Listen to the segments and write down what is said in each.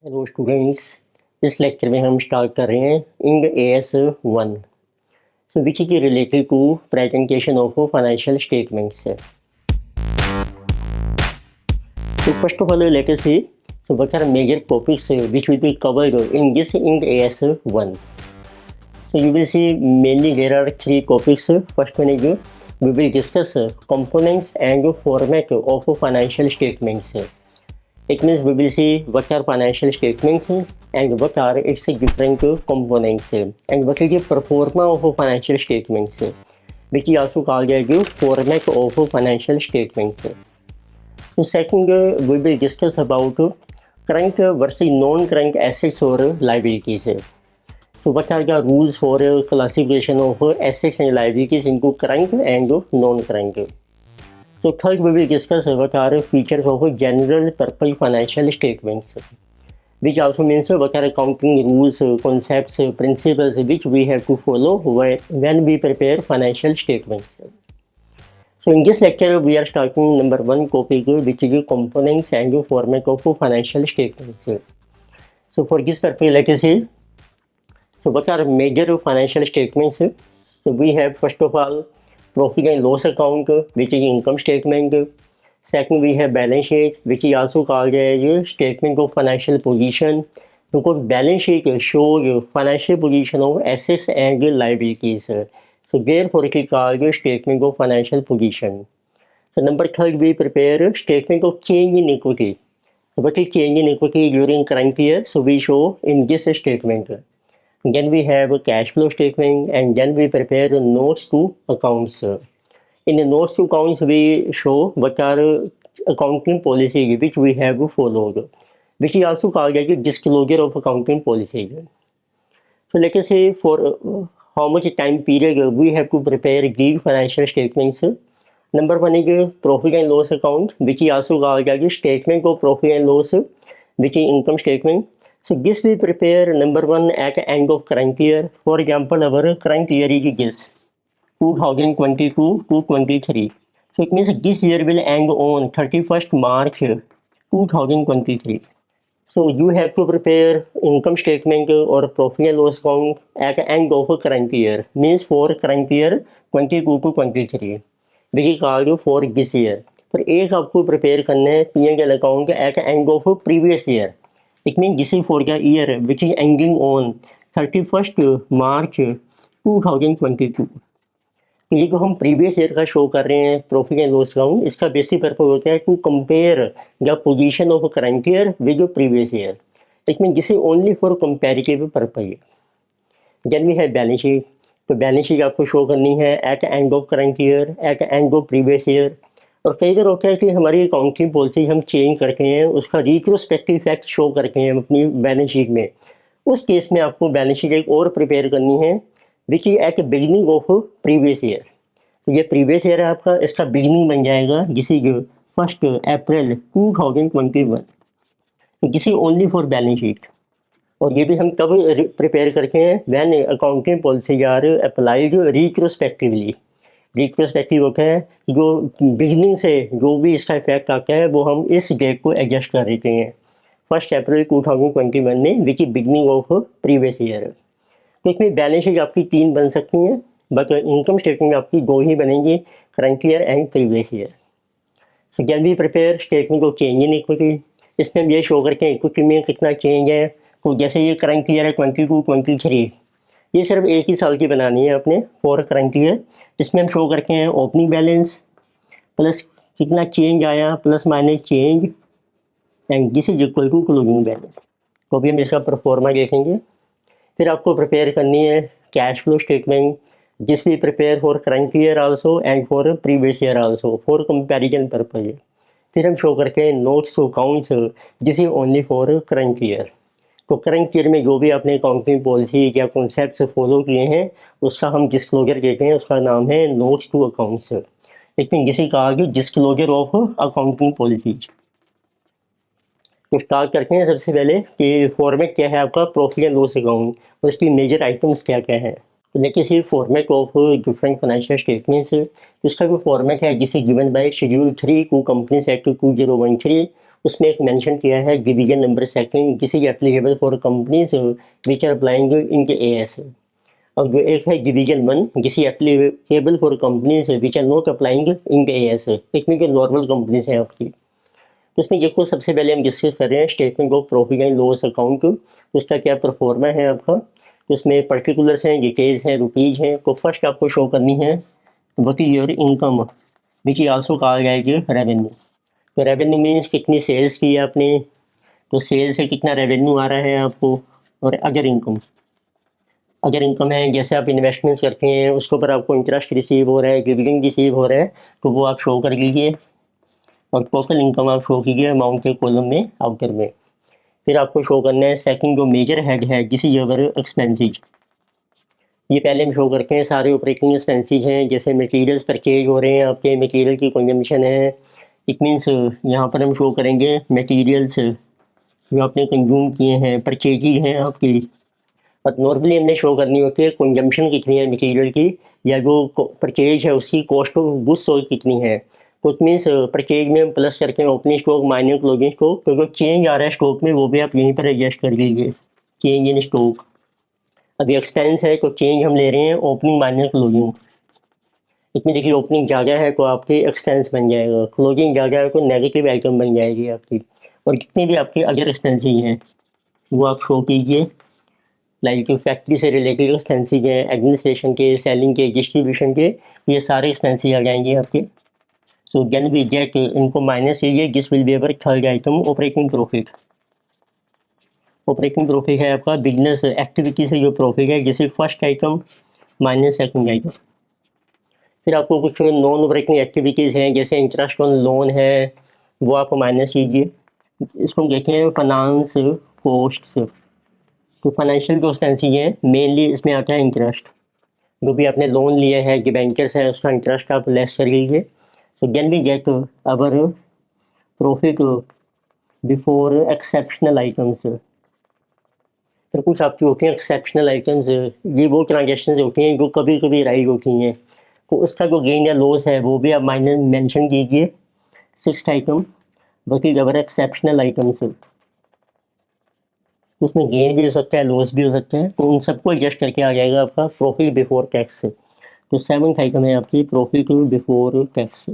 Hello students. इस lecture में हम स्टार्ट कर रहे हैं Ind AS one, so which is related to presentation of financial statements. So first of all, let us see, so what are major topics which will be covered in this IND AS1. So you will see mainly there are three topics. First one is we will discuss components and format of financial statements. It means we will see what are financial statements and what are its different components and what is the performance of financial statements, which is also called as the format of financial statements. So second, we will discuss about current versus non-current assets or liabilities. So what are the rules for classification of assets and liabilities into current and non-current? So third, we will discuss what are features of general purpose financial statements, which also means what are accounting rules, concepts, principles which we have to follow when we prepare financial statements. So in this lecture, we are starting number one topic, which is components and format of financial statements. So for this purpose, let us see. So what are major financial statements? So we have first of all profit and loss account, which is income statement. Second, we have balance sheet, which is also called as statement of financial position, because balance sheet shows financial position of assets and liabilities. So therefore, it is called statement of financial position. So number third, we prepare statement of change in equity. So what is change in equity during current year? So we show in this statement. Then we have a cash flow statement, and then we prepare notes to accounts. In the notes to accounts, we show what are accounting policies which we have followed, which is also called as disclosure of accounting policies. So let us say for how much time period we have to prepare these financial statements. Number one is profit and loss account, which is also called as statement of profit and loss, which is income statement. So this we prepare number one at the end of current year. For example, our current year is this 2022 to 23. So it means this year will end on 31st March 2023. So you have to prepare income statement or profit and loss account at the end of a current year, means for current year 22 to 23, which is called for this year. पर एक आपको prepare करना है P&L account at the end of previous year. It means this is for the year which is ending on 31st March 2022. ये जो हम previous year का show कर रहे हैं प्रॉफिट एंड लॉस अकाउंट, इसका बेसिक पर्पज होता है to compare the position of current year with previous year. It mean this is only for comparative purpose. Then we have balance sheet. तो balance sheet आपको show करनी है at end of current year, at end of previous year. और कई बार होता है कि हमारी अकाउंटिंग पॉलिसी हम चेंज करके हैं, उसका रिट्रोस्पेक्टिव इफेक्ट शो करके हैं अपनी बैलेंस शीट में. उस केस में आपको बैलेंस शीट एक और प्रिपेयर करनी है which is at beginning of previous year. तो ये प्रीवियस ईयर है आपका, इसका बिगिनिंग बन जाएगा this is 1 April 2021. This is only for balance sheet. और ये भी हम तब प्रिपेयर करके हैं when accounting policy are applied retrospectively. Retrospective होता है जो बिगिनिंग से जो भी इसका इफेक्ट आता है वो हम इस डेट को एडजस्ट कर देते हैं 1 अप्रैल 2021 में, which is beginning of previous year. तो इसमें बैलेंस शीट आपकी 3 बन सकती हैं, बट इनकम स्टेटमेंट आपकी 2 ही बनेंगी, current year and previous year. So can we prepare statement of change in equity. इसमें हम ये शो करके हैं इक्विटी में कितना चेंज है. तो जैसे ये करंट ईयर है 22-23, ये सिर्फ एक ही साल की बनानी है अपने फॉर करंट ईयर. इसमें हम शो करके हैं ओपनिंग बैलेंस प्लस कितना चेंज आया plus minus change and this is equal to closing balance. तो अभी हम इसका परफॉर्मा देखेंगे. फिर आपको प्रिपेयर करनी है कैश फ्लो स्टेटमेंट, जिस we prepare for current year also and for previous year also for comparison purpose. फिर हम शो करके नोट्स टू अकाउंट्स, जिस is only for current year. तो करंट ईयर में जो भी आपने अकाउंटिंग पॉलिसी या कॉन्सेप्ट फॉलो किए हैं उसका हम डिस्क्लोजर कहते हैं, उसका नाम है नोट्स टू अकाउंट्स. लेकिन जिसे कहा कि डिस्क्लोजर ऑफ अकाउंटिंग पॉलिसीज. तो स्टार्ट करते हैं सबसे पहले कि फॉर्मेट क्या है आपका प्रॉफिट एंड लॉस अकाउंट और इसकी मेजर आइटम्स क्या क्या है. तो देखिए see format of different financial statements. इसका जो फॉर्मेट है जिसे given by schedule 3 to companies act 2013 उसमें एक मेंशन किया है division number second, this is applicable for companies which are applying in the AS. अब जो एक है division one, this is applicable for companies which are not applying in the AS, इसमें जो नॉर्मल कंपनीज हैं आपकी। तो उसमें देखो सबसे पहले हम डिस्कस कर रहे हैं statement of profit and loss account, तो उसका क्या परफॉर्मा है आपका। तो उसमें पर्टिकुलर्स हैं, डिटेल्स हैं, रुपीज़ हैं। तो फर्स्ट आपको शो करनी है what is your income which is also कहा गया है रेवेन्यू। तो रेवेन्यू मीन्स कितनी सेल्स की है आपने, तो सेल्स से कितना रेवेन्यू आ रहा है आपको। और अगर इनकम, अगर इनकम है जैसे आप इन्वेस्टमेंट्स करते हैं उसके ऊपर आपको इंटरेस्ट रिसीव हो रहा है, डिविडेंड रिसीव हो रहा है, तो वो आप शो कर लीजिए। और टोटल इनकम आप शो कीजिए अमाउंट के कॉलम में आउटर में। फिर आपको शो करना है सेकंड जो मेजर हेड है जिस योर एक्सपेंसेज। ये पहले हम शो करते हैं सारे ऑपरेटिंग एक्सपेंसेज हैं, जैसे मटेरियल्स परचेज हो रहे हैं आपके, मटेरियल की कंजम्पशन है। इट मीन्स यहाँ पर हम शो करेंगे मटेरियल्स जो आपने कंज्यूम किए हैं, परचेजेज हैं आपकी। और नॉर्मली हमने शो करनी होती है कंजम्पशन कितनी है मटेरियल की, या जो परचेज है उसकी कॉस्ट ऑफ गुड्स सोल्ड कितनी है। तो इट मीन्स परचेज में हम प्लस करके opening stock minus closing stock, तो जो चेंज आ रहा है स्टॉक में वो भी आप यहीं पर एडजस्ट कर लीजिए, चेंज इन स्टॉक। अभी एक्सपेंस है तो चेंज हम ले रहे हैं ओपनिंग माइनस क्लोजिंग। इसमें देखिए ओपनिंग ज़्यादा है तो आपकी एक्सपेंस बन जाएगा, क्लोजिंग ज़्यादा है तो नेगेटिव आइटम बन जाएगी आपकी। और जितने भी आपके अदर एक्सपेंसेज हैं वो आप शो कीजिए, लाइक फैक्ट्री से रिलेटेड एक्सपेंसेज हैं, एडमिनिस्ट्रेशन के, सेलिंग के, डिस्ट्रीब्यूशन के, ये सारे एक्सपेंसेज आ जाएंगे आपके। सो देन वी गेट, इनको माइनस कीजिए, this will be our third item operating profit. Operating profit है आपका बिजनेस एक्टिविटी से जो प्रॉफिट है, जिसे first item minus second item. फिर आपको कुछ नॉन ऑपरेटिंग एक्टिविटीज़ हैं जैसे इंटरेस्ट ऑन लोन है, वो आप माइनस कीजिए। इसको हम देखते हैं फाइनेंस कॉस्ट्स। तो फाइनेंशियल जो एक्सपेंसेस हैं मेनली इसमें आता है इंटरेस्ट, जो भी आपने लोन लिया है कि बैंकर्स है उसका इंटरेस्ट आप लेस कर लीजिए। So then we get our profit before exceptional items. फिर कुछ आपकी होती हैं एक्सेप्शनल आइटम्स, ये वो ट्रांजेक्शन होती हैं जो कभी कभी राइज होती हैं, तो उसका जो गेन या लॉस है वो भी आप माइनस मेंशन कीजिए। सिक्स्थ आइटम बाकी अवर एक्सेप्शनल आइटम्स, उसमें गेन भी हो सकता है लॉस भी हो सकता है, तो उन सबको एडजस्ट करके आ जाएगा आपका प्रॉफिट बिफोर टैक्स। तो सेवंथ आइटम है आपकी प्रॉफिट बिफोर टैक्स।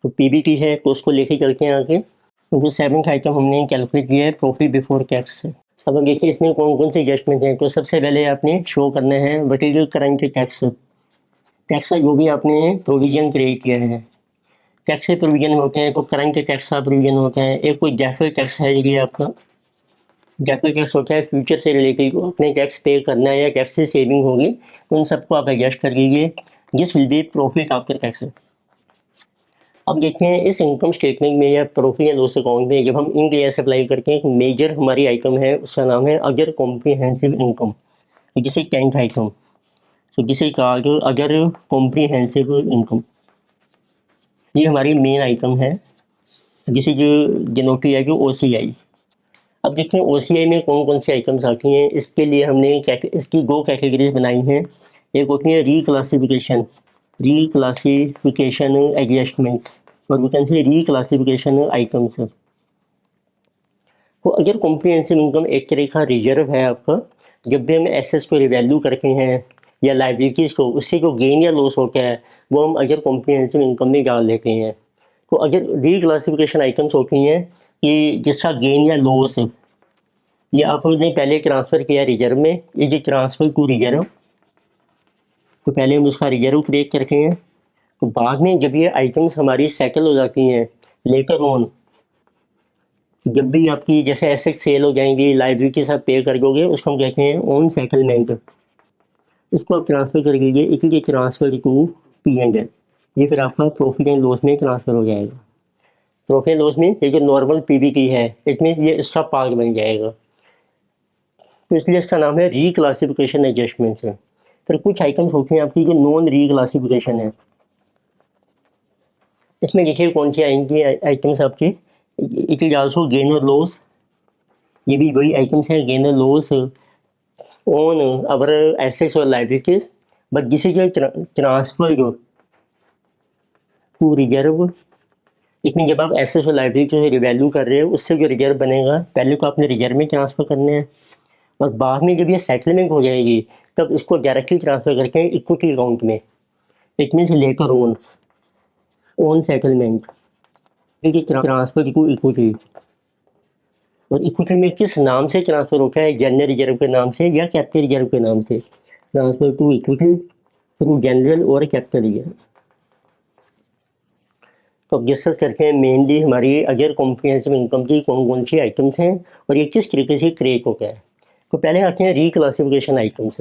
तो पीबीटी है तो उसको लेके चलते हैं आगे। तो जो सेवंथ आइटम हमने कैलकुलेट किया है प्रॉफिट बिफोर टैक्स। अब हम देखिए इसमें कौन कौन से एडजस्टमेंट हैं। तो सबसे पहले आपने शो करना है what is current tax, tax का जो भी आपने प्रोविजन क्रिएट किया है। टैक्स से प्रोविजन होते हैं तो करंट टैक्स का प्रोविजन होता है। एक कोई डेफर्ड टैक्स है ये आपका, डेफर्ड टैक्स होता है फ्यूचर से रिलेटेड, अपने टैक्स पे करना है या टैक्स से सेविंग होगी, उन सबको आप एडजस्ट कर लीजिए। This will be profit after tax. अब देखते हैं इस इनकम स्टेटमेंट में या प्रॉफिट एंड लॉस अकाउंट में जब हम इंड एस अप्लाई करते हैं, एक मेजर हमारी आइटम है उसका नाम है अदर कॉम्प्रिहेंसिव इनकम, जिसे टेंथ आइटम, तो जिसे कहा गया अदर कॉम्प्रिहेंसिव इनकम। ये हमारी मेन आइटम है जिसे जो डिनोट किया गया OCI। अब देखते हैं OCI में कौन कौन सी आइटम्स आती हैं। इसके लिए हमने इसकी दो कैटेगरीज बनाई हैं। एक होती है रीक्लासिफिकेशन, रीक्लासिफिकेशन एडजस्टमेंट्स, और वी कैन से रीक्लासिफिकेशन आइटम्स। तो अगर कॉम्प्रिहेंसिव इनकम एक तरह का रिजर्व है आपका, जब भी हम एसेट्स को रिवैल्यू करते हैं या लाइबिलिटीज़ को, उससे जो गेन या लॉस होता है वो हम अगर कॉम्प्रिहेंसिव इनकम में डाल देते हैं। तो अगर रीक्लासिफिकेशन आइटम्स होती हैं कि जिसका गेन या लॉस ये आपने पहले ट्रांसफ़र किया रिजर्व में, ये जो ट्रांसफ़र टू रिजर्व, तो पहले हम उसका रिजर्व क्रिएट करते हैं। तो बाद में जब ये आइटम्स हमारी सेटल हो जाती हैं लेटर ऑन, जब भी आपकी जैसे एसेट सेल हो जाएंगी, लाइबिलिटी आप पे कर दोगे, उसको हम कहते हैं ऑन सेटलमेंट। इसको आप ट्रांसफ़र कर दीजिए, इसलिए ट्रांसफ़र टू P&L। ये फिर आपका प्रॉफिट एंड लॉस में ट्रांसफ़र हो जाएगा। प्रॉफिट एंड लॉस में ये जो नॉर्मल PBT है इसमें ये इसका पार्ट बन जाएगा, तो इसलिए इसका नाम है रीक्लासिफिकेशन एडजस्टमेंट्स है। फिर कुछ आइटम्स होती हैं आपकी जो नॉन रीक्लासिफिकेशन है। इसमें देखिए कौन सी आएंगी आइटम्स आपकी। इट इज आल्सो गेन और लॉस, ये भी वही आइटम्स हैं, गेन और लॉस ऑन अवर एसेट्स और liabilities, but this is transfer to reserve लेकिन जब आप एसेट्स और लायबिलिटी को रिवैल्यू कर रहे हो, उससे जो रिजर्व बनेगा पहले को आपने रिजर्व में ट्रांसफ़र करने हैं, और बाद में जब ये सेटलमेंट हो जाएगी तब इसको डायरेक्टली ट्रांसफ़र करके इक्विटी अकाउंट में। It means later on on settlement transfer to equity. और इक्विटी में किस नाम से ट्रांसफ़र होता है, जनरल रिजर्व के नाम से या कैपिटल रिजर्व के नाम से। Transfer to equity through general और कैपिटल रिजर्व। तो अब डिस्कस करते हैं मेनली हमारी अगर कॉम्प्रिहेंसिव इनकम की कौन कौन सी आइटम्स हैं और ये किस तरीके से क्रिएट होता है। तो पहले आते हैं reclassification items.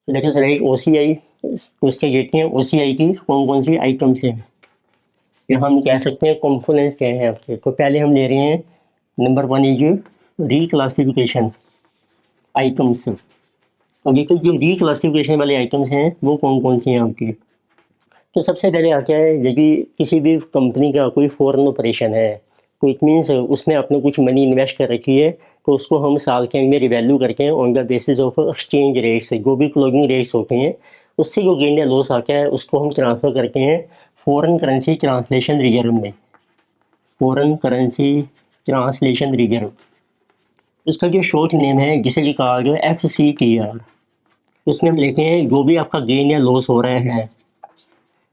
Let us right OCI. तो इसके देखते हैं ओसीआई की कौन कौन सी आइटम्स हैं, या हम कह सकते हैं कंपोनेंट्स क्या हैं आपके। तो पहले हम ले रहे हैं नंबर 1 इज रिक्लासिफिकेशन आइटम्स। अब देखिए जो रिक्लासिफिकेशन वाले आइटम्स हैं वो कौन कौन सी हैं आपकी। तो सबसे पहले आता है यदि किसी भी कंपनी का कोई फॉरेन ऑपरेशन है, तो इट मीन्स उसमें आपने कुछ मनी इन्वेस्ट कर रखी है, तो उसको हम साल के अंदर रिवैल्यू करके on the basis of exchange rates, जो भी क्लोजिंग रेट्स होते हैं उससे जो गेन या लॉस आता है उसको हम ट्रांसफ़र करते हैं फॉरेन करेंसी ट्रांसलेशन रिजर्व में। फॉरेन करेंसी ट्रांसलेशन रिजर्व, इसका जो शॉर्ट नेम है जिसे कि कहा गया FCTR। उसमें हम लेते हैं जो भी आपका गेन या लॉस हो रहा है,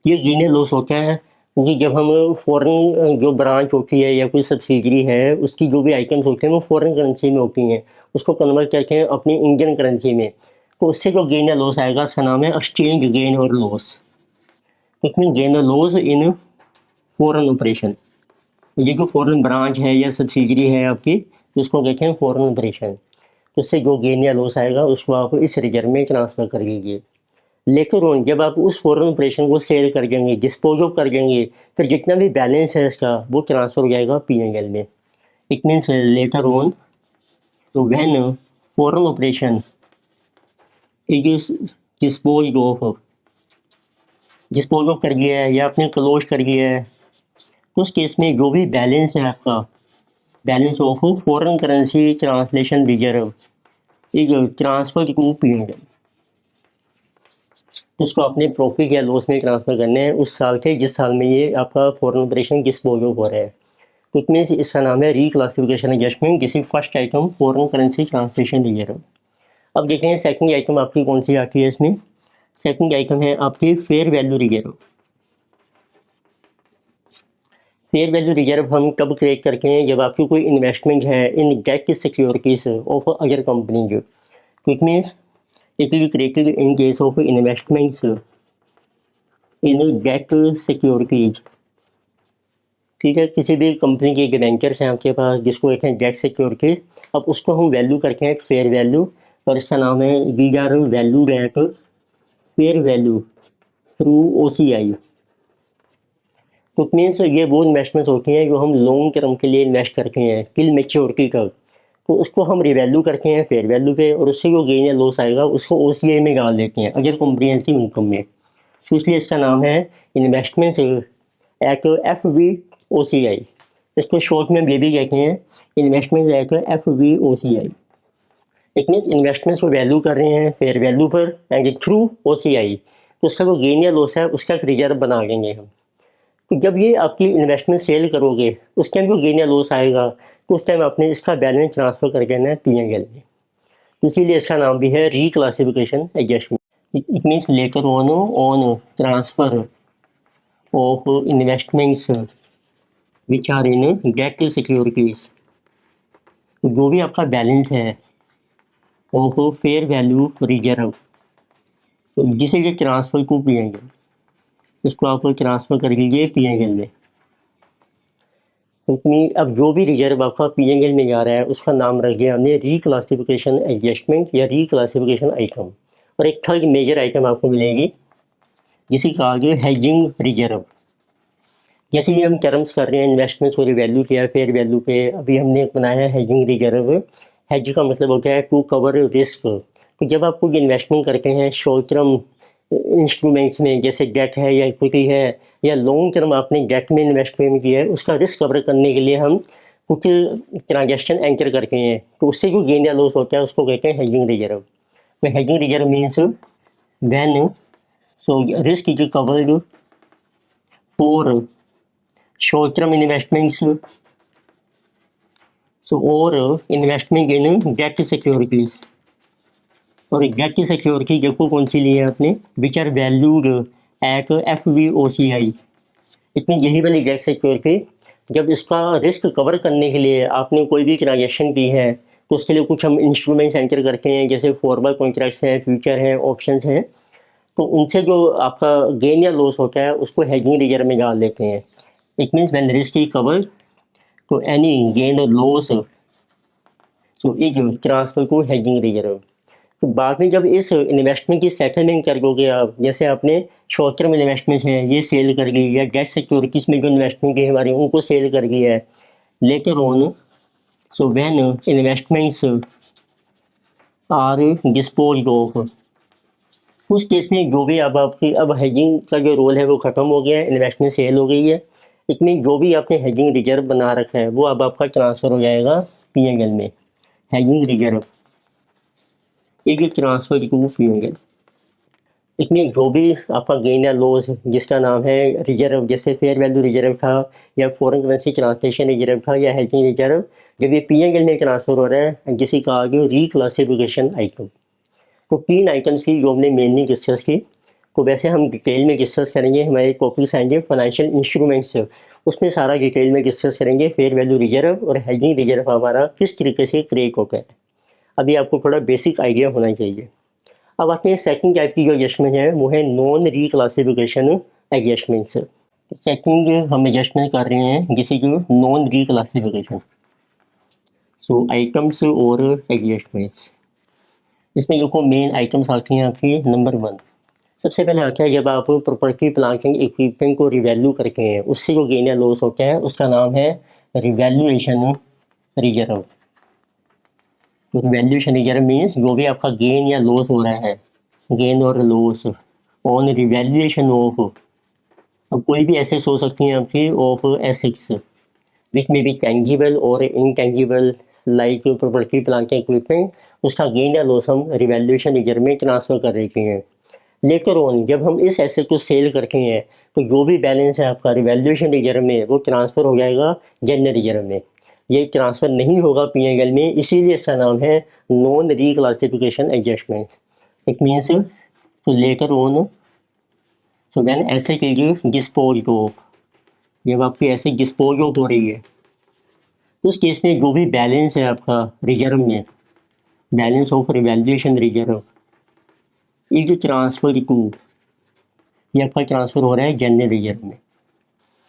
ये गेन या लॉस होता है क्योंकि जब हम फॉरेन जो ब्रांच होती है या कोई सब्सिडरी है उसकी जो भी आइटम्स होते हैं वो फॉरेन करेंसी में होती हैं, उसको कन्वर्ट करके हैं अपनी इंडियन करेंसी में, तो उससे जो गेन या लॉस आएगा उसका नाम है एक्सचेंज गेन और लॉस। इट मीन गेन और लॉस इन फॉरेन ऑपरेशन। ये जो फॉरेन ब्रांच है या सब्सिडरी है आपकी, तो उसको कहते हैं फॉरेन ऑपरेशन। तो उससे जो गेन या लॉस आएगा उसको आप इस रिजर्व में ट्रांसफ़र कर लीजिए। लेटर ऑन जब आप उस फॉरेन ऑपरेशन को सेल कर देंगे, डिस्पोज ऑफ कर देंगे, फिर जितना भी बैलेंस है इसका वो ट्रांसफ़र हो जाएगा P&L में। इट मीन्स लेटर ऑन तो when foreign operation is dispose of कर लिया है या आपने क्लोज कर लिया है, तो उस केस में जो भी बैलेंस है आपका, balance of foreign currency translation reserve is transfer to P&L। उसको अपने प्रॉफिट या लॉस में ट्रांसफ़र करने हैं उस साल के जिस साल में ये आपका फॉरेन ऑपरेशन डिस्पोज ऑफ हो रहा है। तो इट मीन्स इसका नाम है reclassification adjustment. This is first item foreign currency translation reserve. अब देखते हैं सेकंड आइटम आपकी कौन सी आती है इसमें। सेकंड आइटम है आपकी fair value reserve. Fair value reserve हम कब क्रिएट करते हैं, जब आपकी कोई इन्वेस्टमेंट है in debt securities of other company. तो it means it will be created in case of investments in debt securities। ठीक है, किसी भी कंपनी के डिबेंचर्स हैं आपके पास जिसको कहते हैं डेट सिक्योरिटी, अब उसको हम वैल्यू करके हैं फेयर वैल्यू, और इसका नाम है we are value at fair value through OCI। तो मीन्स ये वो इन्वेस्टमेंट्स होती हैं जो हम लॉन्ग टर्म के लिए इन्वेस्ट करते हैं टिल मेच्योरिटी तक, तो उसको हम रिवैल्यू करते हैं फेयर वैल्यू पे, और उससे जो गेन या लॉस आएगा उसको OCI में डाल देते हैं अगर कॉम्प्रिहेंसिव इनकम में। तो इसलिए इसका नाम है इन्वेस्टमेंट एट FVOCI। इसको शॉर्ट में भी कहते हैं investment at FVOCI। It means investments को वैल्यू कर रहे हैं फेयर वैल्यू पर एंड थ्रू OCI, तो उसका जो गेन या लॉस है उसका एक रिजर्व बना देंगे हम। तो जब ये आपकी इन्वेस्टमेंट सेल करोगे उस टाइम जो गेन या लॉस आएगा तो उस टाइम आपने इसका बैलेंस ट्रांसफ़र कर देना है P&L में। तो इसीलिए इसका नाम भी है reclassification adjustment. It means later on transfer of investments which are in debt securities, जो भी आपका बैलेंस है ऑफ फेयर वैल्यू रिजर्व, तो जिसे ये ट्रांसफ़र को P&L, इसको आप ट्रांसफ़र कर लीजिए P&L में। इतनी अब जो भी रिजर्व आपका P&L में जा रहा है उसका नाम रख दिया हमने रिक्लासिफिकेशन एडजस्टमेंट या रिक्लासिफिकेशन आइटम। और एक थर्ड मेजर आइटम आपको मिलेगी जिसे कहा गया हेजिंग रिजर्व। जैसे कि हम टर्म्स कर रहे हैं इन्वेस्टमेंट्स को रिवैल्यू किया फेयर वैल्यू पे, अभी हमने बनाया है हेजिंग रिजर्व। हेज का मतलब होता है टू कवर रिस्क। तो जब आप कोई इन्वेस्टमेंट करते हैं शॉर्ट टर्म इंस्ट्रूमेंट्स में जैसे डेट है या इक्विटी है, या लॉन्ग टर्म आपने डेट में इन्वेस्टमेंट किया है, उसका रिस्क कवर करने के लिए हम कुछ ट्रांजेक्शन एंटर करते हैं, तो उससे जो गेन या लॉस होता है उसको कहते हैं हेजिंग रिजर्व। तो hedging reserve means when so risk is covered for short term investments, so or investment in debt securities. और डेट की सिक्योरिटी देखो कौन सी ली है आपने, which are valued at FVOCI। इतनी यही वाली डेट सिक्योरिटी, जब इसका रिस्क कवर करने के लिए आपने कोई भी ट्रांजेक्शन की है तो उसके लिए कुछ हम इंस्ट्रूमेंट्स एंटर करते हैं, जैसे फॉरवर्ड कॉन्ट्रैक्ट्स हैं, फ्यूचर हैं, ऑप्शंस हैं। तो उनसे जो आपका गेन या लॉस होता है उसको हेजिंग रिजर्व में डाल देते हैं। It means when risk is covered, तो एनी गेन और loss so is transfer to hedging reserve. तो बाद में जब इस इन्वेस्टमेंट की सेटलमेंट कर दोगे आप, जैसे आपने शॉर्ट टर्म इन्वेस्टमेंट्स हैं ये सेल कर ली, या डेट सिक्योरिटीज में जो इन्वेस्टमेंट है हमारी उनको सेल कर ली है later on, so when investments are disposed of, उस केस में जो भी अब आपकी अब हेजिंग का जो रोल है वो खत्म हो गया है, इन्वेस्टमेंट सेल हो गई है। इसमें जो भी आपने हेजिंग रिजर्व बना रखा है वो अब आपका ट्रांसफर हो जाएगा PNL में। हेजिंग रिजर्व एक ट्रांसफर टू PNL। इसमें जो भी आपका गेन या लॉस जिसका नाम है रिजर्व, जैसे फेयर वैल्यू रिजर्व था, या फॉरेन करेंसी ट्रांसलेशन रिजर्व था, या हेजिंग रिजर्व, जब ये PNL में ट्रांसफर हो रहा है जिसे कहा गया रिक्लासिफिकेशन आइटम। तो 3 आइटम्स की जो हमने मेनली डिस्कस की, तो वैसे हम डिटेल में डिस्कस करेंगे, हमारे टॉपिक्स आएंगे फाइनेंशियल इंस्ट्रूमेंट्स, उसमें सारा डिटेल में डिस्कस करेंगे फेयर वैल्यू रिजर्व और हेजिंग रिजर्व हमारा किस तरीके से क्रिएट होता है। अभी आपको थोड़ा बेसिक आइडिया होना चाहिए। अब आते हैं सेकंड टाइप की जो एडजस्टमेंट है वो है नॉन रिक्लासिफिकेशन एडजस्टमेंट्स। सेकंड हम एडजस्टमेंट कर रहे हैं जिसे जो नॉन रिक्लासिफिकेशन, सो आइटम्स और एडजस्टमेंट्स। इसमें देखो मेन आइटम्स आती हैं आपकी। नंबर 1 सबसे पहले आता है जब आप प्रॉपर्टी प्लांट एंड इक्विपमेंट को रिवैल्यू करते हैं उससे जो गेन या लॉस होता है उसका नाम है रिवैल्यूएशन रिजर्व। तो रिवैल्यूएशन रिजर्व मीन्स जो भी आपका गेन या लॉस हो रहा है, गेन और लॉस ऑन रिवैल्यूएशन ऑफ, अब कोई भी एसेट्स हो सकती हैं आपकी ऑफ एसेट्स विच में बी टेंजिबल और intangible like property plant and equipment, उसका गेन या लॉस हम रिवैल्यूएशन रिजर्व में ट्रांसफर कर देते हैं। लेटर ऑन जब हम इस एसेट को सेल करते हैं तो जो भी बैलेंस है आपका रिवैल्यूएशन रिजर्व में वो ट्रांसफर हो जाएगा जनरल रिजर्व में। ये ट्रांसफर नहीं होगा PNL में, इसीलिए इसका नाम है non reclassification adjustment. It means तो later on, so when asset is disposed of, जब आपकी एसेट डिस्पोज ऑफ हो रही है उस केस में जो भी बैलेंस है आपका रिजर्व में, balance of revaluation reserve is transfer to, ये आपका ट्रांसफर हो रहा है जनरल रिजर्व में।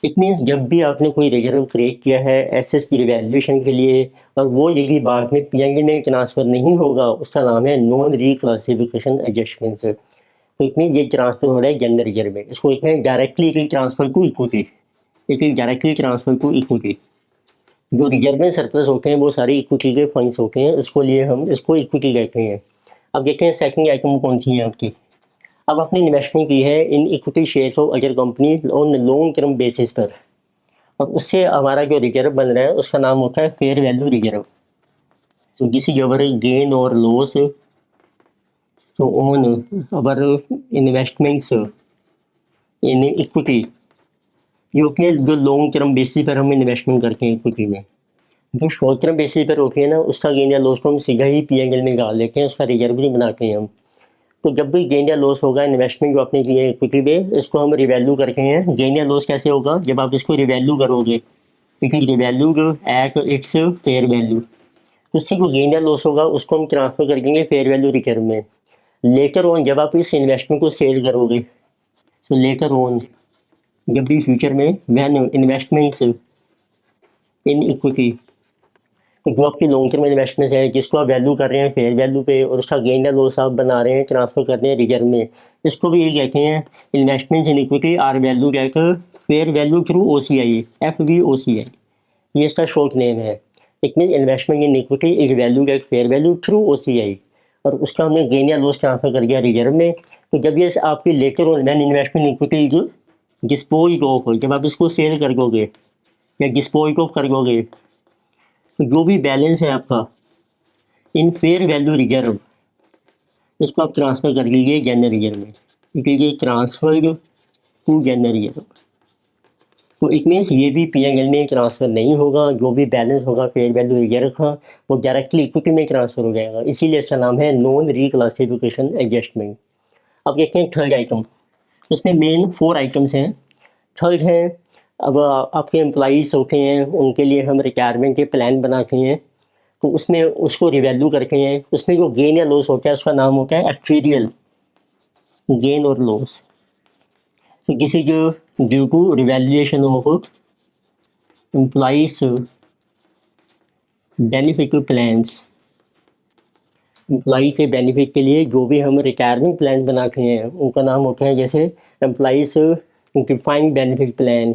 इट मीन्स जब भी आपने कोई रिजर्व क्रिएट किया है एसेट्स की रिवैल्यूएशन के लिए और वो यदि बाद में PNL में ट्रांसफर नहीं होगा उसका नाम है नॉन रिक्लासिफिकेशन एडजस्टमेंट। तो इट मीन्स ये ट्रांसफर हो रहा है जनरल रिजर्व में, इसको कहते हैं directly transfer to equity. It is directly transfer to equity. जो रिजर्व में सरप्लस होते हैं वो सारे इक्विटी के फंड्स होते हैं, इसको लिए हम इसको इक्विटी कहते हैं। अब देखते हैं सेकंड आइटम कौन सी है आपकी। अब आपने इन्वेस्टमेंट की है in equity shares of other company on long term basis पर, और उससे हमारा जो रिजर्व बन रहा है उसका नाम होता है फेयर वैल्यू रिजर्व। तो दिस इज अवर गेन और लॉस तो on our investments in equity, जो कि जो लॉन्ग टर्म बेसिस पर हम इन्वेस्टमेंट करते हैं इक्विटी में। जो शॉर्ट टर्म बेसिस पर होती है ना उसका गेन या लॉस को हम सीधा ही PNL में डाल देते हैं, उसका रिजर्व नहीं बनाते हैं हम। तो जब भी गेन या लॉस होगा इन्वेस्टमेंट जो आपने किए इक्विटी पे, इसको हम रिवैल्यू करते हैं। गेन या लॉस कैसे होगा, जब आप इसको रिवैल्यू करोगे, it is revalued at its fair value, तो उससे जो गेन या लॉस होगा उसको हम ट्रांसफर कर देंगे फेयर वैल्यू रिजर्व में। लेटर ऑन जब आप इस इन्वेस्टमेंट को सेल करोगे, तो लेटर ऑन जब भी फ्यूचर में व्हेन इन्वेस्टमेंट्स इन इक्विटी, जो आपकी लॉन्ग टर्म इन्वेस्टमेंट है जिसको आप वैल्यू कर रहे हैं फेयर वैल्यू पे और उसका गेन या लॉस आप बना रहे हैं ट्रांसफर कर रहे हैं रिजर्व में, इसको भी यही कहते हैं investment in equity are value कहकर fair value through OCI, FVOCI, ये इसका शॉर्ट नेम है। It mean investment in equity is value at fair value through OCI, और उसका हमने गेन या लॉस ट्रांसफर कर दिया रिजर्व में। तो जब ये आपकी लेकर on when investment in equity जो डिस्पोज ऑफ, जब आप इसको सेल कर दोगे या डिस्पोज ऑफ कर दोगे, तो जो भी बैलेंस है आपका इन फेयर वैल्यू रिजर्व इसको आप ट्रांसफर कर लीजिए जनरल रिजर्व में, क्योंकि ये ट्रांसफर टू जनरल रिजर्व। तो इट मीन्स ये भी पी&एल में ट्रांसफ़र नहीं होगा, जो भी बैलेंस होगा फेयर वैल्यू रिजर्व का वो डायरेक्टली इक्विटी में ट्रांसफ़र हो जाएगा, इसीलिए इसका नाम है नॉन रिक्लासिफिकेशन एडजस्टमेंट। अब देखते हैं थर्ड आइटम। इसमें मेन 4 आइटम्स हैं। थर्ड है, अब आपके एम्प्लॉइज़ होते हैं उनके लिए हम रिटायरमेंट के प्लान बनाते हैं, तो उसमें उसको रिवैल्यू करते हैं, उसमें जो गेन या लॉस होता है उसका नाम होता है एक्चुअरियल गेन और लॉस। तो this is due to revaluation of employees benefit plans. Employee के बेनिफिट के लिए जो भी हम रिटायरमेंट प्लान बनाते हैं उनका नाम होता है जैसे एम्प्लॉइज डिफाइंड बेनिफिट प्लान,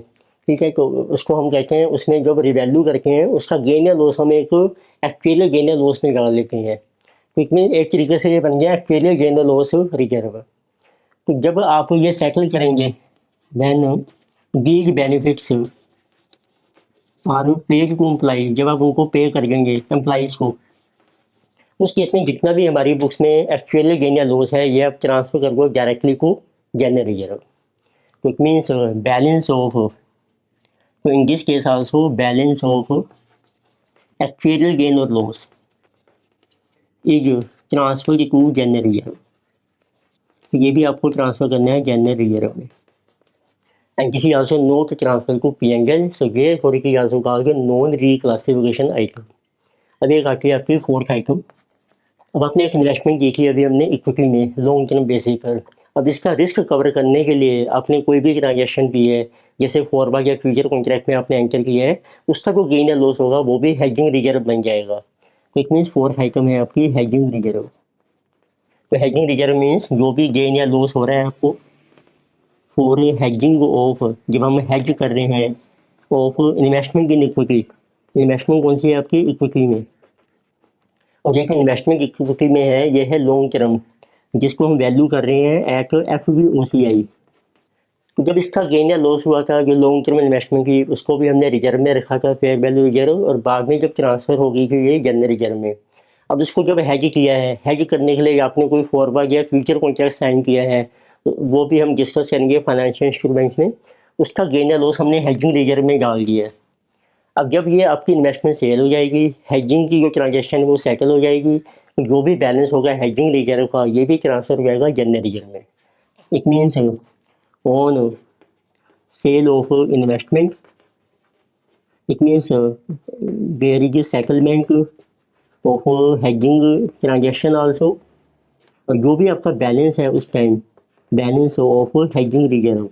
ठीक है। तो उसको हम कहते हैं, उसमें जब रिवैल्यू करते हैं उसका गेन या लॉस हम एक एक्चुअल गेन या लॉस में डाल लेते हैं, तो इसमें एक तरीके से ये बन गया एक्चुअल गेन या लॉस रिजर्व। तो जब आप ये सेटल करेंगे when these benefits are paid to employee, जब आप उनको पे कर देंगे एम्प्लॉइज़ को, उस केस में जितना भी हमारी बुक्स में एक्चुअल गेन या लॉस है ये आप ट्रांसफर कर दो डायरेक्टली टू जनरल रिजर्व। तो इट मीन्स बैलेंस ऑफ, तो in this case also balance of actual gain और loss is transfer to general reserve. तो ये भी आपको ट्रांसफर करना है जनरल रिजर्व में। And this is also not transfer to P and L, so therefore it is also called non reclassification item. अब एक आती है आपकी फोर्थ आइटम। अब आपने एक इन्वेस्टमेंट की थी अभी हमने इक्विटी में लॉन्ग टर्म बेसिस पर। अब इसका रिस्क कवर करने के लिए आपने कोई भी ट्रांजेक्शन की है, जैसे फॉरवर्ड या फ्यूचर कॉन्ट्रैक्ट में आपने एंटर किया है, उसका जो गेन या लॉस होगा वो भी हेजिंग रिजर्व बन जाएगा। तो इट मीन्स फोर्थ आइटम है आपकी हेजिंग रिजर्व। तो हेजिंग रिजर्व मीन्स जो भी गेन या लॉस हो रहा है आपको फॉर हेजिंग ऑफ, जब हम हेज कर रहे हैं of investment in equity. Investment कौन सी है आपकी इक्विटी में, और देखिए इन्वेस्टमेंट इक्विटी में है, ये है लॉन्ग टर्म, जिसको हम वैल्यू कर रहे हैं एट FVOCI। तो जब इसका गेन या लॉस हुआ था जो लॉन्ग टर्म इन्वेस्टमेंट की, उसको भी हमने रिजर्व में रखा था फेयर वैल्यू रिजर्व, और बाद में जब ट्रांसफ़र हो गई थी ये जनरल रिजर्व में। अब इसको जब हैज किया है, हैज करने के लिए आपने कोई फॉरवर्ड या फ्यूचर कॉन्ट्रैक्ट साइन किया है, तो वो भी हम डिस्कस करेंगे फाइनेंशियल इंस्ट्रूमेंट्स में, उसका गेन या लॉस हमने हेजिंग रिजर्व में डाल दिया है। अब जब ये आपकी इन्वेस्टमेंट सेल हो जाएगी, हेजिंग की जो ट्रांजेक्शन है वो सेटल हो जाएगी, तो जो भी बैलेंस होगा हेजिंग रिजर्व का ये भी ट्रांसफर हो जाएगा जनरल रिजर्व में। It means on sale of investment, it means there is settlement of hedging transaction also, और जो भी आपका बैलेंस है उस time balance of hedging reserve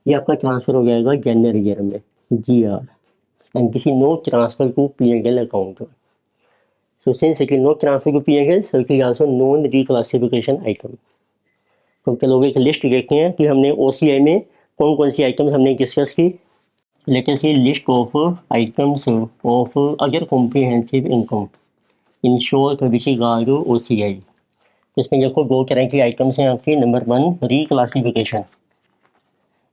ये आपका ट्रांसफर हो जाएगा जनरल रिजर्व में GR, and this is no transfer to P&L account. So since it is not transfer to P&L, so it is also non reclassification item. तो चलो एक list देखते हैं कि हमने OCI में कौन कौन सी आइटम्स हमने डिस्कस की। Let us see list of items of other comprehensive income in short which is OCI। इसमें देखो दो तरह की आइटम्स हैं आपकी। नंबर 1 रिक्लासिफिकेशन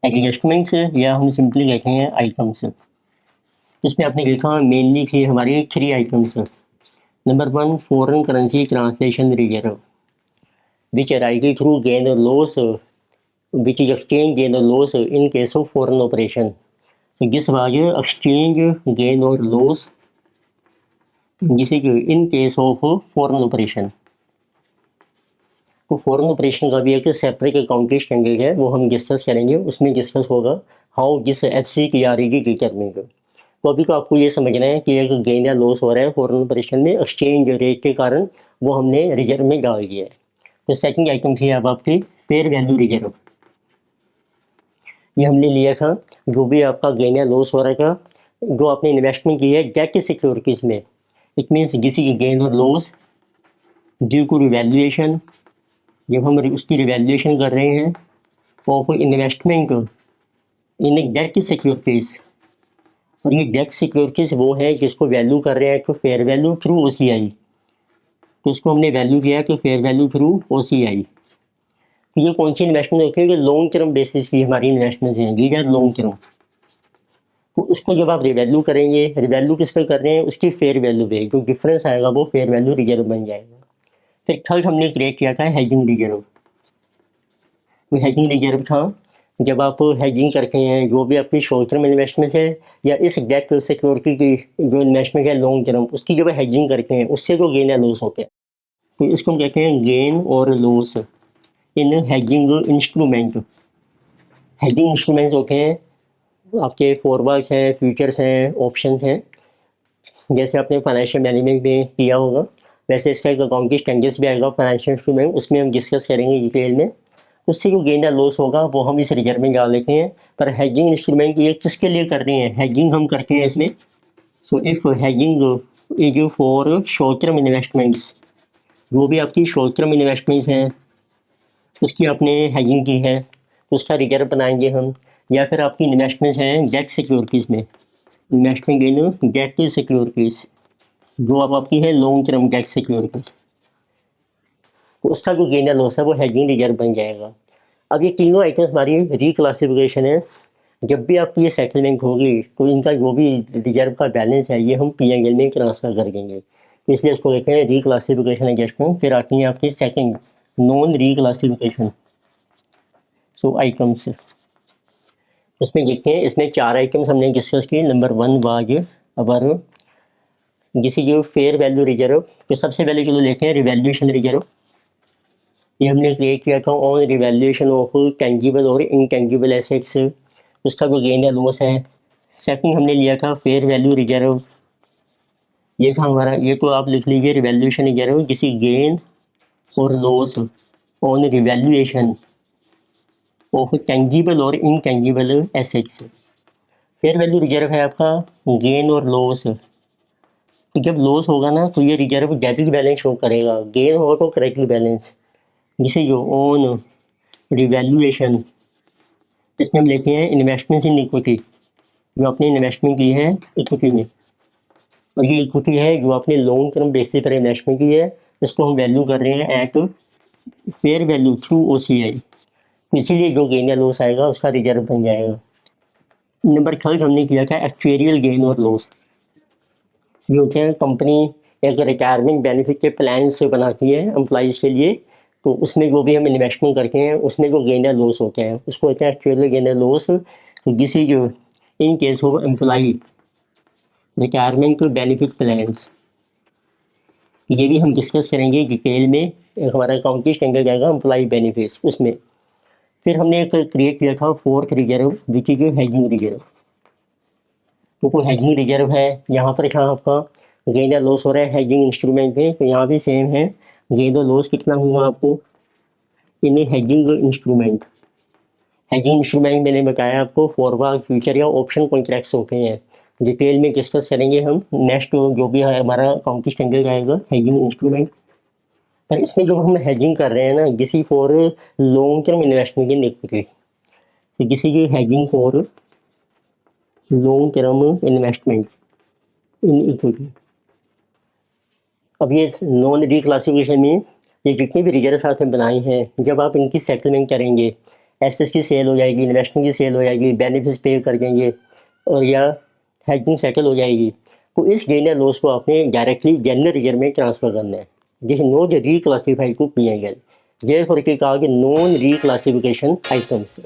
एडजस्टमेंट्स, या हम सिंपली कहते हैं आइटम्स। इसमें आपने देखा मेनली थी हमारी 3 items. Number 1 foreign currency translation reserve which arise through gain और loss which is exchange gain और loss in case of foreign operation. तो दिस वाज एक्सचेंज गेन और loss this is in case of foreign operation. तो foreign operation का भी एक separate accounting standard है, वो हम डिस्कस करेंगे, उसमें डिस्कस होगा हाउ दिस FC की आ रही डिटरमिंग। तो अभी तो आपको ये समझना है कि एक गेन या लॉस हो रहा है फॉरेन ऑपरेशन में एक्सचेंज रेट के कारण, वो हमने रिजर्व में डाल दिया है। तो सेकंड आइटम थी अब आपकी फेयर वैल्यू रिजर्व। ये हमने लिया था जो भी आपका गेन या लॉस हो रहा था, जो आपने इन्वेस्टमेंट की है डेट सिक्योरिटीज़ में, इट मीन्स किसी की गेन और लॉस ड्यू टू रिवैल्यूएशन, जब हम उसकी रिवैल्यूएशन कर रहे हैं of investment in debt securities, और ये डेट सिक्योरिटीज़ वो है जिसको वैल्यू कर रहे हैं तो फेयर वैल्यू थ्रू OCI। तो इसको हमने वैल्यू किया है तो फेयर वैल्यू थ्रू OCI। तो ये कौन सी इन्वेस्टमेंट होती है कि लॉन्ग टर्म बेसिस की हमारी इन्वेस्टमेंट हैं, ये है लॉन्ग टर्म। तो उसको जब आप रिवैल्यू करेंगे, रिवैल्यू किस पे कर रहे हैं, उसकी फेयर वैल्यू पे, जो डिफरेंस आएगा वो फेयर वैल्यू रिजर्व बन जाएगा। फिर थर्ड हमने क्रिएट किया था हेजिंग रिजर्व। तो हेजिंग रिजर्व था जब आप हेजिंग करते हैं, जो भी आपकी शॉर्ट टर्म इन्वेस्टमेंट है या इस डेट सिक्योरिटी की जो इन्वेस्टमेंट है लॉन्ग टर्म, उसकी जब हेजिंग करते हैं उससे जो गेन या लॉस होते हैं, तो इसको हम कहते हैं गेन और लॉस इन हेजिंग इंस्ट्रूमेंट। हेजिंग इंस्ट्रूमेंट्स होते हैं आपके फॉरवर्ड्स हैं, फ्यूचर्स हैं, ऑप्शंस हैं। जैसे आपने फाइनेंशियल मैनेजमेंट में किया होगा, वैसे इसका एक अकाउंटिंग स्टैंडर्ड्स भी आएगा फाइनेंशियल इंस्ट्रूमेंट, उसमें हम डिस्कस करेंगे डिटेल में। उससे जो गेन या लॉस होगा वो हम इस रिजर्व में डाल लेते हैं। पर हेजिंग इंस्ट्रूमेंट ये किसके लिए कर रहे हैं, हेजिंग हम करते हैं इसमें। So if hedging is for short term investments, जो भी आपकी शॉर्ट टर्म इन्वेस्टमेंट्स हैं उसकी आपने हेजिंग की है, उसका रिजर्व बनाएंगे हम। या फिर आपकी इन्वेस्टमेंट्स हैं डेट सिक्योरिटीज़ में, इन्वेस्टमेंट इन डेट सिक्योरिटीज़, जो अब आपकी है लॉन्ग टर्म डेट सिक्योरिटीज़, उसका जो गेन या लॉस है वो हेजिंग रिजर्व बन जाएगा। अब ये तीनों आइटम्स हमारी रिक्लासिफिकेशन है। जब भी आपकी ये सेटलमेंट होगी तो इनका जो भी रिजर्व का बैलेंस है ये हम P&L में ट्रांसफ़र कर देंगे, तो इसलिए इसको कहते हैं रिक्लासिफिकेशन एडजस्टमेंट। फिर आती है आपकी सेकंड नॉन रिक्लासिफिकेशन सो आइटम्स। उसमें देखते हैं, इसमें 4 आइटम्स हमने डिस्कस किए। नंबर 1 वाज अवर किसी जो फेयर वैल्यू रिजर्व, तो सबसे पहले जो लेते हैं रिवैल्यूएशन रिजर्व। ये हमने क्रिएट किया था ऑन रिवैल्यूएशन ऑफ टेंजिबल और इनटेंजिबल एसेट्स, उसका जो गेन या लॉस है। सेकंड हमने लिया था फेयर वैल्यू रिजर्व, ये था हमारा, ये तो आप लिख लीजिए रिवैल्यूएशन रिजर्व, किसी गेन और loss on revaluation of tangible और intangible assets. Fair value reserve है आपका गेन और लॉस, तो जब लॉस होगा ना तो ये रिजर्व डेबिट बैलेंस शो करेगा, गेन होगा तो क्रेडिट बैलेंस। जिसे जो ऑन रिवैल्यूएशन, इसमें हम लेते हैं इन्वेस्टमेंट इन इक्विटी, जो आपने इन्वेस्टमेंट की है इक्विटी में, और ये इक्विटी है जो आपने लॉन्ग टर्म बेसिस पर इन्वेस्टमेंट की है, इसको हम वैल्यू कर रहे हैं eight fair value through OCI, इसीलिए जो गेन या लॉस आएगा उसका रिजर्व बन जाएगा। नंबर 3 हमने किया था एक्चुअरियल गेन और लॉस। ये होते हैं कंपनी एक रिटायरमेंट बेनिफिट के प्लान से बनाती है एम्प्लॉइज़ के लिए, तो उसमें जो भी हम इन्वेस्टमेंट करते हैं उसमें जो गेन या लॉस होते हैं उसको होता है एक्चुअल गेन या लॉस। तो this is in case of employee retirement benefit plans, ये भी हम डिस्कस करेंगे डिटेल में। एक हमारा अकाउंटिंग स्टैंडर्ड जाएगा एम्प्लॉई बेनिफिट्स उसमें। फिर हमने एक क्रिएट किया था fourth reserve which is hedging reserve. तो कोई हेजिंग रिजर्व है, यहाँ पर क्या आपका गेन या लॉस हो रहा है हेजिंग इंस्ट्रूमेंट में, तो यहाँ भी सेम है, गेन और लॉस कितना हुआ आपको इन हेजिंग इंस्ट्रूमेंट। हेजिंग इंस्ट्रूमेंट मैंने बताया आपको फॉरवर्ड, फ्यूचर या ऑप्शन कॉन्ट्रैक्ट्स होते हैं, डिटेल में डिस्कस करेंगे हम नेक्स्ट जो भी है हमारा अकाउंटिंग स्टैंडर्ड आएगा हेजिंग इंस्ट्रूमेंट। पर इसमें जो हम हेजिंग कर रहे हैं ना, किसी for long term investment in equity, तो किसी की hedging for long term investment in equity. अब ये नॉन रिक्लासिफिकेशन में ये जितने भी रिजर्व आपने बनाए हैं, जब आप इनकी सेटलमेंट करेंगे, एसेट्स की सेल हो जाएगी, इन्वेस्टमेंट की सेल हो जाएगी, बेनिफिट्स पे कर देंगे और या हेजिंग सेटल हो जाएगी, तो इस गेन या लॉस को आपने डायरेक्टली जनरल रिजर्व में ट्रांसफ़र करना है, this not reclassified to P&L। Therefore it is called non reclassification items.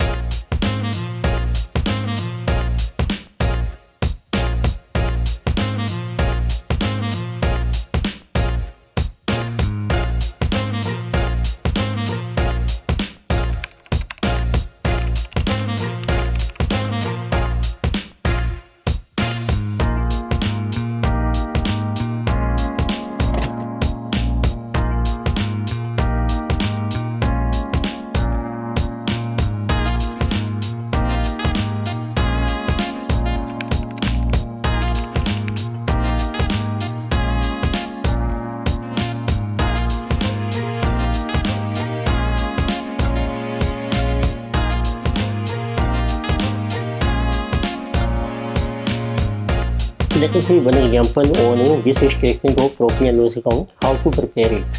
Let us see one example on this statement of profit and loss account, how to prepare it.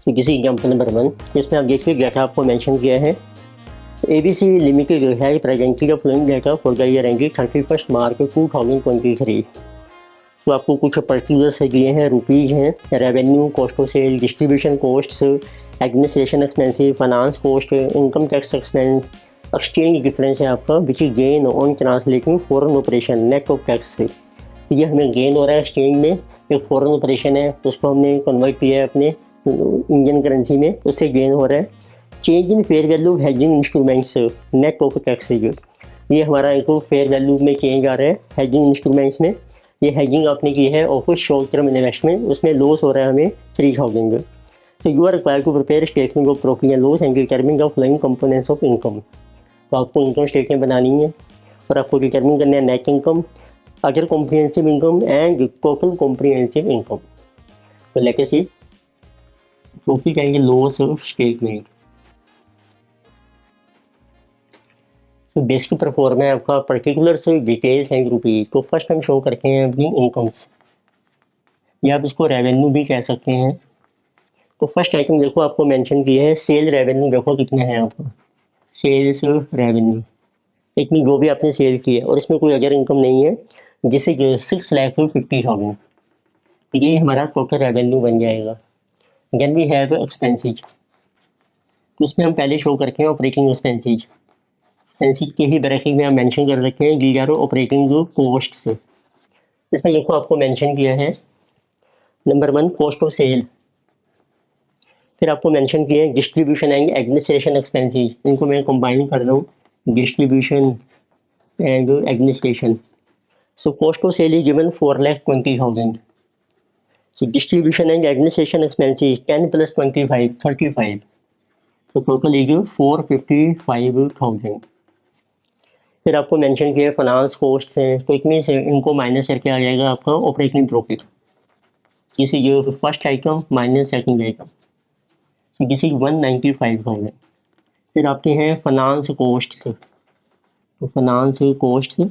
तो किसी example number 1, इसमें आप देखिए data आपको mention किया है, ABC limited है presently the following data for the year ended 31 March 2023। तो आपको कुछ पर्टिकुलर्स दिए हैं, रुपीज़ हैं, revenue, cost of sale, distribution costs, administration expensive, finance cost, income tax expense, exchange difference है आपका which is gain on translating foreign operation net of tax से। तो ये हमें गेन हो रहा है एक्सचेंज में, एक फॉरेन ऑपरेशन है तो उसको हमने कन्वर्ट किया है अपने इंडियन करेंसी में, तो उससे गेन हो रहा है। Change in fair value hedging instruments net of tax है, ये हमारा एक फेयर वैल्यू में चेंज आ रहा है हेजिंग इंस्ट्रूमेंट्स में। ये हेजिंग आपने की है ऑफ शॉर्ट टर्म इन्वेस्टमेंट, उसमें लॉस हो रहा है हमें 3000। तो you are required to prepare statement of profit and loss and determine the following components of income. तो आपको इनकम स्टेटमेंट बनानी है और आपको डिटरमिन करना है net income, other comprehensive income and total comprehensive income. तो लेके सी प्रॉफिट एंड लॉस स्टेटमेंट। तो बेसिक परफॉर्म है आपका पर्टिकुलर से डिटेल्स एंड रुपीज। तो फर्स्ट हम शो करते हैं अपनी इनकम्स, या आप इसको रेवेन्यू भी कह सकते हैं। तो फर्स्ट आइटम देखो आपको मेंशन किया है सेल रेवेन्यू, देखो कितना है आपका सेल्स रेवेन्यू, इतनी जो भी आपने सेल की है और इसमें कोई अदर इनकम नहीं है, जिसे 6,50,000, तो ये हमारा टोटल रेवेन्यू बन जाएगा। देन वी हैव एक्सपेंसेज, तो इसमें हम पहले शो करते हैं ऑपरेटिंग एक्सपेंसेज। एक्सपेंसेज के ही ब्रैकेट में हम मेंशन कर रखे हैं दीज आर ऑपरेटिंग कॉस्ट्स। इसमें देखो आपको मेंशन किया है नंबर 1 कॉस्ट ऑफ सेल, फिर आपको मेंशन किया है डिस्ट्रीब्यूशन एंड एडमिनिस्ट्रेशन एक्सपेंसेज, इनको मैं कंबाइन कर रहा हूँ distribution and administration. So cost of sale is given 4,20,000। So distribution and administration expenses 10 + 25 35, तो टोटल इज 455,000। फिर आपको मेंशन किया है फाइनेंस कॉस्ट हैं, तो इतनी से इनको माइनस करके आ जाएगा आपका operating profit, this is first item minus second item, this is 195,000। फिर आते हैं फाइनेंस कॉस्ट, तो फाइनेंस कॉस्ट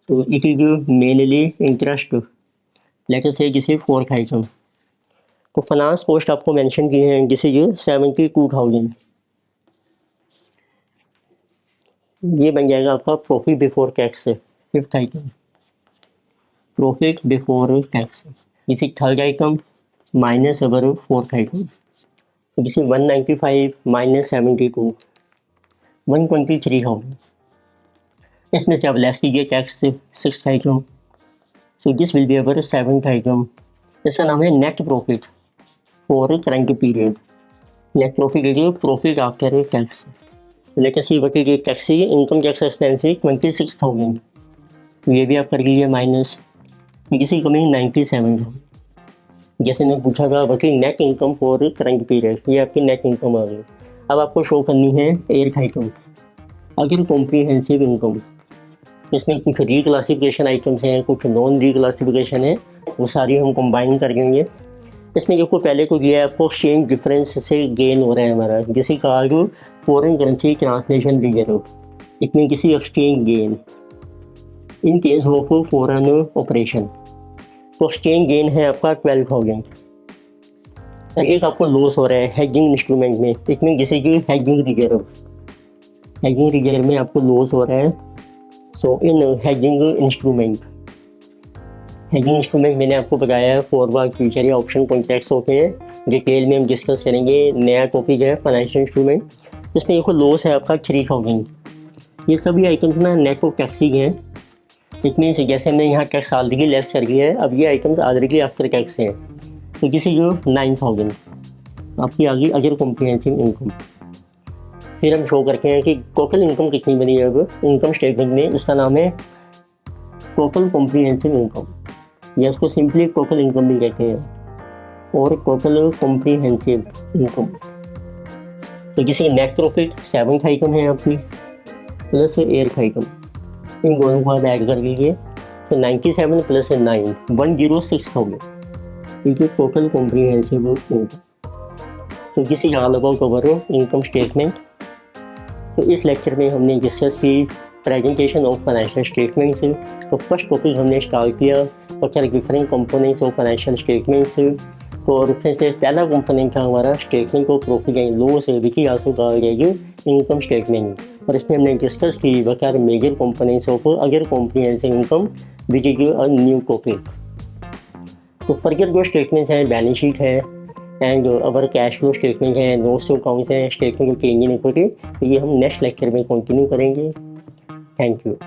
तो it is mainly interest, let us say जिसे फोर्थ आइटम। तो फाइनेंस कॉस्ट आपको मेंशन किए हैं जिसे ये 72,000, ये बन जाएगा आपका profit before tax. Fifth item profit before tax, जिसे third item minus our fourth item, जिसे 195 माइनस 72 123,000। इसमें से अब लेस कीजिए tax 6th item, so this will be our 7th item. इसका नाम है net profit for current period, net profit after tax. लेकिन सी वट ये टैक्स इनकम टैक्स एक्सपेंस 26,000, ये भी आप कर लीजिए माइनस, किसी कमिंग 97,000। जैसे मैं पूछा था वकी net income for current period, ये आपकी नेट इनकम आ गई। अब आपको शो करनी है 8th आइटम अगर कॉम्प्रिहेंसिव इनकम। इसमें कुछ रीक्लासिफिकेशन आइटम्स हैं, कुछ नॉन रीक्लासिफिकेशन है, वो सारी हम कंबाइन कर देंगे। इसमें देखो पहले को दिया है आपको एक्सचेंज डिफरेंस से गेन हो रहा है हमारा, जिसे कहा जो फॉरेन करेंसी ट्रांसलेशन रिजर्व, इसमें किसी exchange gain in case of foreign operation. तो एक्सचेंज गेन है आपका 12,000। एक आपको लॉस हो रहा है हेजिंग इंस्ट्रूमेंट में, इसमें जैसे कि हेजिंग रिजर्व में आपको लॉस हो रहा है। सो इन हेजिंग इंस्ट्रूमेंट मैंने आपको बताया है फॉरवर्ड फ्यूचर या ऑप्शन कॉन्ट्रैक्ट्स होते हैं, डिटेल में हम डिस्कस करेंगे। नया टॉपिक है फाइनेंशियल इंस्ट्रूमेंट, इसमें देखो लॉस है आपका 3,000। ये सभी आइटम्स ना नेट ऑफ टैक्स ही हैं, इसमें से जैसे हमने यहाँ टैक्स ऑलरेडी लेस कर दिया है, अब ये आइटम्स ऑलरेडी आफ्टर टैक्स हैं, तो किसी जो 9,000 आपकी आ गई अगर कॉम्प्रिहेंसिव इनकम। फिर हम शो करते हैं कि टोटल इनकम कितनी बनी है अब इनकम स्टेटमेंट में, उसका नाम है टोटल कॉम्प्रिहेंसिव इनकम, या उसको सिंपली टोटल इनकम भी कहते हैं, और टोटल कॉम्प्रिहेंसिव इनकम। तो किसी नेट प्रॉफिट 7th आइटम है आपकी प्लस 8th आइटम, इन दोनों को आप ऐड कर लीजिए, तो 97 + 9 106,000, ये टोटल कॉम्प्रिहेंसिव इनकम। तो किसी all about cover income statement. तो इस लेक्चर में हमने डिस्कस की प्रेजेंटेशन ऑफ फाइनेंशियल स्टेटमेंट्स। तो फर्स्ट टॉपिक हमने स्टार्ट किया और क्या different components of financial statements. तो उसमें से पहला कंपोनेंट था हमारा statement of profit and loss, which also कहा गया इनकम स्टेटमेंट, और इसमें हमने डिस्कस की what are major components of other comprehensive income which is a new topic. तो फर्दर जो स्टेटमेंट्स हैं, बैलेंस शीट है and our cash flow statement है, नोट्स टू अकाउंट्स हैं, स्टेटमेंट को चेंज नहीं होते, तो ये हम नेक्स्ट लेक्चर में कंटिन्यू करेंगे। Thank you.